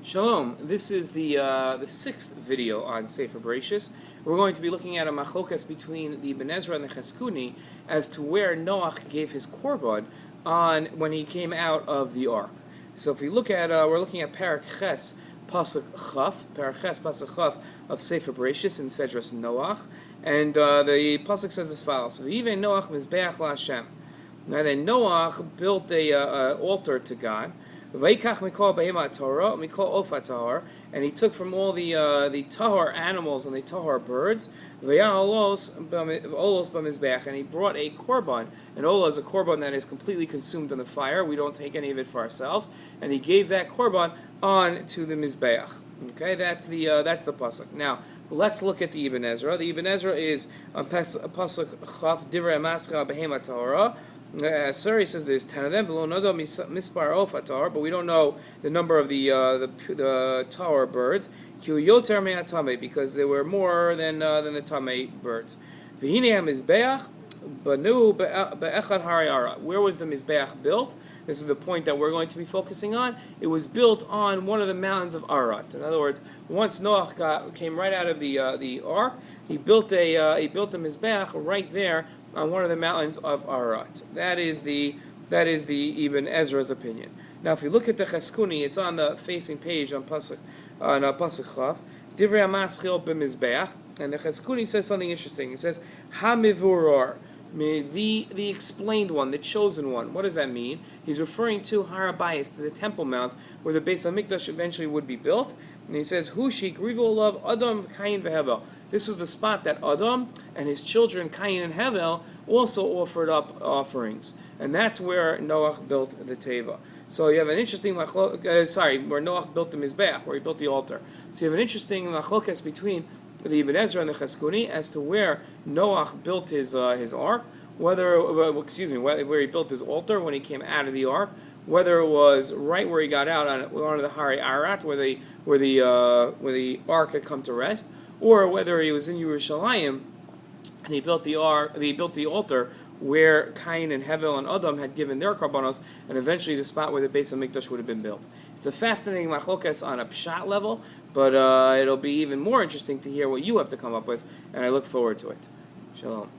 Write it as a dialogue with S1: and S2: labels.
S1: Shalom. This is the sixth video on Sefer Bereshis. We're going to be looking at a machlokas between the Ezra and the Chizkuni as to where Noach gave his korban on when he came out of the ark. So if we look at, we're looking at Parak Ches Pasuk Chaf, Parak Ches Pasuk Chaf of Sefer Bereshis in Sedrat Noach, and the pasuk says as follows: "V'yivei Noach mizbeach laHashem." Now then, Noach built a altar to God. And he took from all the tahor animals and the tahor birds, and he brought a korban. And olah is a korban that is completely consumed on the fire. We don't take any of it for ourselves, and he gave that korban on to the mizbeach. Okay, that's the pasuk. Now let's look at the Ibn Ezra. The Ibn Ezra is on pasuk chaf divrei mascha behema tahora. He says there's 10 of them, but we don't know the number of the tower birds, because there were more than the tamei birds. Where was the mizbeach built? This is the point that we're going to be focusing on. It was built on one of the mountains of Arat. In other words, once Noach came right out of the ark, he built a mizbeach right there on one of the mountains of Arat. That is the Ibn Ezra's opinion. Now, if you look at the Chizkuni, it's on the facing page on pasuk Chaf. Divrei Amaschil b'mizbeach, and the Chizkuni says something interesting. It says Hamivuror, the explained one, the chosen one. What does that mean? He's referring to Har HaBayis, to the Temple Mount, where the Beis HaMikdash eventually would be built. And he says, Hushik rivu olav Adam Cain veHevel. This was the spot that Adam and his children Cain and Hevel also offered up offerings, and that's where Noach built the teva. So you have an interesting where Noach built the mizbeach, where he built the altar. So you have an interesting machlokas between the Ibn Ezra and the Chizkuni as to where Noach built his ark, where he built his altar when he came out of the ark, whether it was right where he got out on one of the Hari Arat, where the ark had come to rest, or whether he was in Yerushalayim and he built the altar where Cain and Hevel and Adam had given their korbanos, and eventually the spot where the Beis HaMikdash would have been built. It's a fascinating machlokas on a pshat level, but it'll be even more interesting to hear what you have to come up with, and I look forward to it. Shalom.